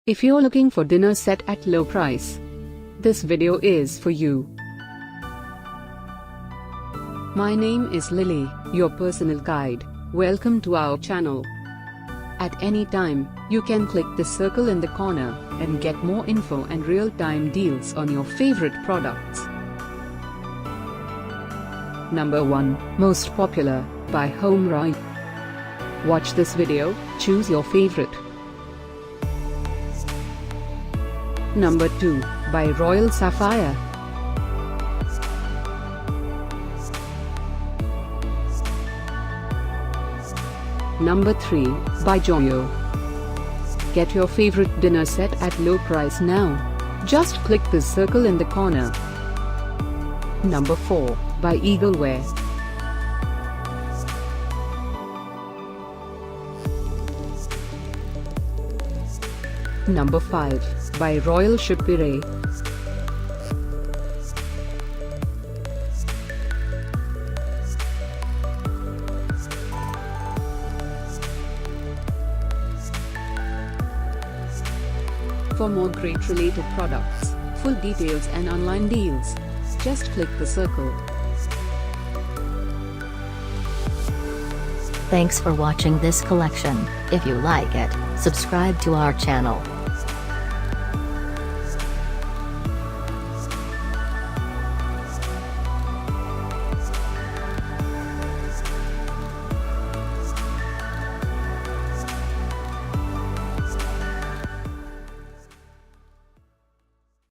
If you're looking for dinner set at low price, this video is for you. My name is Lily, your personal guide. Welcome to our channel. At any time, you can click the circle in the corner and get more info and real-time deals on your favorite products. Number 1, Most Popular, by HOMRAY. Watch this video, choose your favorite. Number 2, by Royal Sapphire. Number 3, by Joyo. Get your favorite dinner set at low price now. Just click the circle in the corner. Number 4, by Eagleware. Number 5, by Royal Shappire. For more great related products, full details and online deals, just click the circle. Thanks for watching this collection. If you like it, subscribe to our channel.